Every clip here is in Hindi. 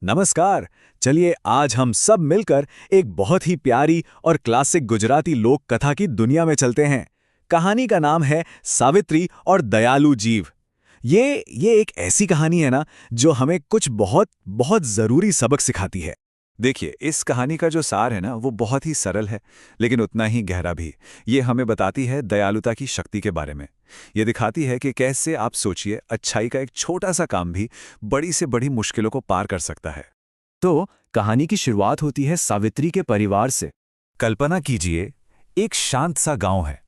नमस्कार। चलिए आज हम सब मिलकर एक बहुत ही प्यारी और क्लासिक गुजराती लोक कथा की दुनिया में चलते हैं। कहानी का नाम है सावित्री और दयालु जीव। ये एक ऐसी कहानी है ना जो हमें कुछ बहुत बहुत जरूरी सबक सिखाती है। देखिए, इस कहानी का जो सार है ना वो बहुत ही सरल है, लेकिन उतना ही गहरा भी। ये हमें बताती है दयालुता की शक्ति के बारे में। ये दिखाती है कि कैसे आप सोचिए, अच्छाई का एक छोटा सा काम भी बड़ी से बड़ी मुश्किलों को पार कर सकता है। तो कहानी की शुरुआत होती है सावित्री के परिवार से। कल्पना कीजिए, एक शांत सा गांव है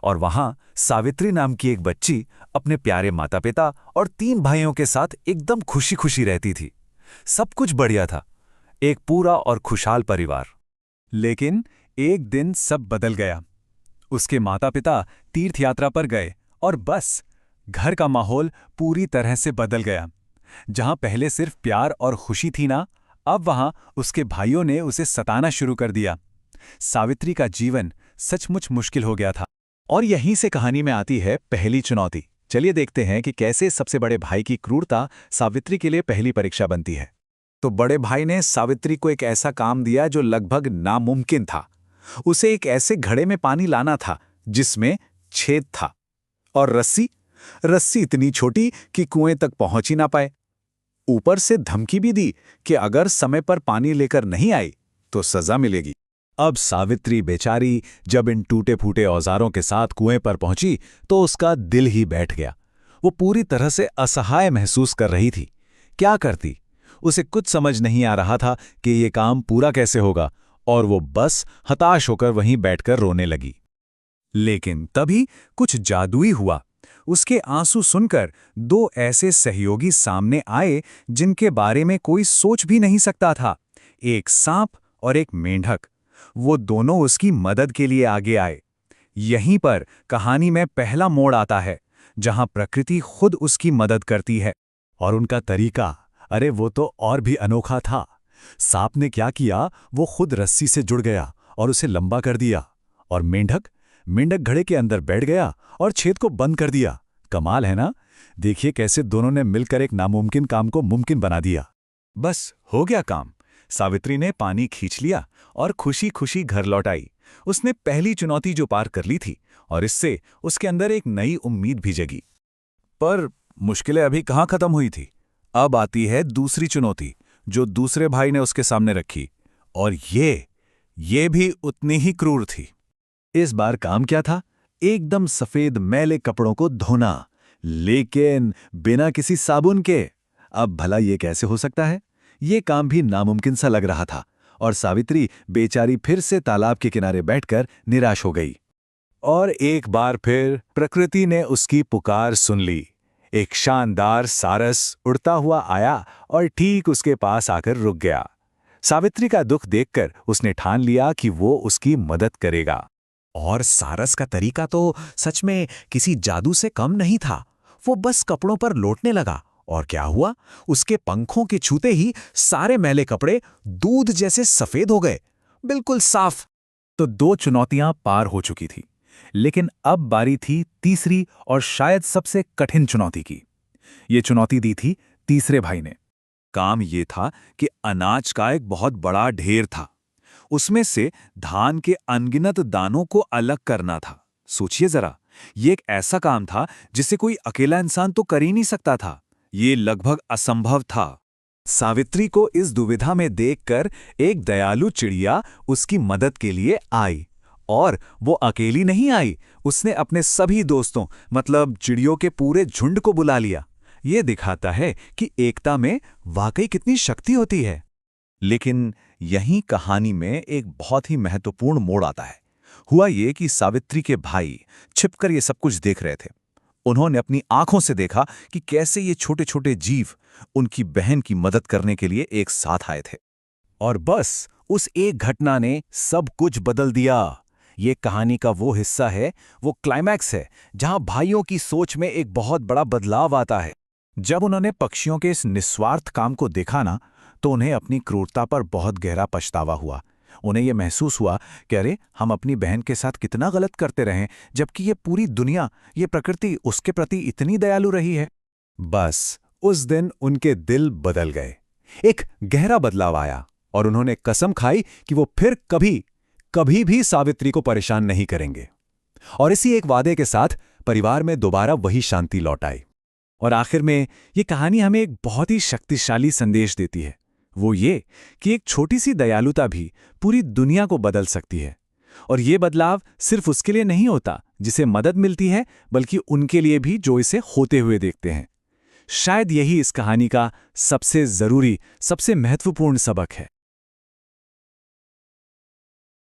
और वहां सावित्री नाम की एक बच्ची अपने प्यारे माता पिता और 3 भाइयों के साथ एकदम खुशी खुशी रहती थी। सब कुछ बढ़िया था, एक पूरा और खुशहाल परिवार। लेकिन एक दिन सब बदल गया। उसके माता पिता तीर्थ यात्रा पर गए और बस घर का माहौल पूरी तरह से बदल गया। जहां पहले सिर्फ प्यार और खुशी थी ना, अब वहां उसके भाइयों ने उसे सताना शुरू कर दिया। सावित्री का जीवन सचमुच मुश्किल हो गया था। और यहीं से कहानी में आती है पहली चुनौती। चलिए देखते हैं कि कैसे सबसे बड़े भाई की क्रूरता सावित्री के लिए पहली परीक्षा बनती है। तो बड़े भाई ने सावित्री को एक ऐसा काम दिया जो लगभग नामुमकिन था। उसे एक ऐसे घड़े में पानी लाना था जिसमें छेद था, और रस्सी रस्सी इतनी छोटी कि कुएं तक पहुंच ही ना पाए। ऊपर से धमकी भी दी कि अगर समय पर पानी लेकर नहीं आई तो सजा मिलेगी। अब सावित्री बेचारी जब इन टूटे फूटे औजारों के साथ कुएं पर पहुंची तो उसका दिल ही बैठ गया। वो पूरी तरह से असहाय महसूस कर रही थी। क्या करती? उसे कुछ समझ नहीं आ रहा था कि ये काम पूरा कैसे होगा, और वो बस हताश होकर वहीं बैठकर रोने लगी। लेकिन तभी कुछ जादुई हुआ। उसके आंसू सुनकर 2 ऐसे सहयोगी सामने आए जिनके बारे में कोई सोच भी नहीं सकता था। एक सांप और एक मेंढक। वो दोनों उसकी मदद के लिए आगे आए। यहीं पर कहानी में पहला मोड़ आता है, जहां प्रकृति खुद उसकी मदद करती है। और उनका तरीका, अरे वो तो और भी अनोखा था। सांप ने क्या किया, वो खुद रस्सी से जुड़ गया और उसे लंबा कर दिया। और मेंढक मेंढक घड़े के अंदर बैठ गया और छेद को बंद कर दिया। कमाल है ना? देखिए कैसे दोनों ने मिलकर एक नामुमकिन काम को मुमकिन बना दिया। बस हो गया काम। सावित्री ने पानी खींच लिया और खुशी खुशी घर लौट आई। उसने पहली चुनौती जो पार कर ली थी, और इससे उसके अंदर एक नई उम्मीद भी जगी। पर मुश्किलें अभी कहाँ खत्म हुई थी। अब आती है दूसरी चुनौती जो दूसरे भाई ने उसके सामने रखी, और ये भी उतनी ही क्रूर थी। इस बार काम क्या था? एकदम सफेद मैले कपड़ों को धोना, लेकिन बिना किसी साबुन के। अब भला ये कैसे हो सकता है? ये काम भी नामुमकिन सा लग रहा था, और सावित्री बेचारी फिर से तालाब के किनारे बैठकर निराश हो गई। और एक बार फिर प्रकृति ने उसकी पुकार सुन ली। एक शानदार सारस उड़ता हुआ आया और ठीक उसके पास आकर रुक गया। सावित्री का दुख देखकर उसने ठान लिया कि वो उसकी मदद करेगा। और सारस का तरीका तो सच में किसी जादू से कम नहीं था। वो बस कपड़ों पर लौटने लगा, और क्या हुआ, उसके पंखों के छूते ही सारे मैले कपड़े दूध जैसे सफेद हो गए, बिल्कुल साफ। तो 2 चुनौतियां पार हो चुकी थी, लेकिन अब बारी थी तीसरी और शायद सबसे कठिन चुनौती की। ये चुनौती दी थी तीसरे भाई ने। काम ये था कि अनाज का एक बहुत बड़ा ढेर था। उसमें से धान के अनगिनत दानों को अलग करना था। सोचिए जरा, ये एक ऐसा काम था जिसे कोई अकेला इंसान तो कर ही नहीं सकता था। ये लगभग असंभव था। सावित्री को इस दुविधा में देखकर एक दयालु चिड़िया उसकी मदद के लिए आई। और वो अकेली नहीं आई, उसने अपने सभी दोस्तों, मतलब चिड़ियों के पूरे झुंड को बुला लिया। ये दिखाता है कि एकता में वाकई कितनी शक्ति होती है। लेकिन यहीं कहानी में एक बहुत ही महत्वपूर्ण मोड़ आता है। हुआ ये कि सावित्री के भाई छिपकर ये सब कुछ देख रहे थे। उन्होंने अपनी आंखों से देखा कि कैसे ये छोटे छोटे जीव उनकी बहन की मदद करने के लिए एक साथ आए थे। और बस उस एक घटना ने सब कुछ बदल दिया। ये कहानी का वो हिस्सा है, वो क्लाइमैक्स है, जहां भाइयों की सोच में एक बहुत बड़ा बदलाव आता है। जब उन्होंने पक्षियों के इस निस्वार्थ काम को देखा ना, तो उन्हें अपनी क्रूरता पर बहुत गहरा पछतावा हुआ। उन्हें यह महसूस हुआ कि अरे, हम अपनी बहन के साथ कितना गलत करते रहे, जबकि ये पूरी दुनिया, ये प्रकृति उसके प्रति इतनी दयालु रही है। बस उस दिन उनके दिल बदल गए। एक गहरा बदलाव आया और उन्होंने कसम खाई कि वो फिर कभी भी सावित्री को परेशान नहीं करेंगे। और इसी एक वादे के साथ परिवार में दोबारा वही शांति लौट आई। और आखिर में ये कहानी हमें एक बहुत ही शक्तिशाली संदेश देती है, वो ये कि एक छोटी सी दयालुता भी पूरी दुनिया को बदल सकती है। और ये बदलाव सिर्फ उसके लिए नहीं होता जिसे मदद मिलती है, बल्कि उनके लिए भी जो इसे होते हुए देखते हैं। शायद यही इस कहानी का सबसे जरूरी, सबसे महत्वपूर्ण सबक है।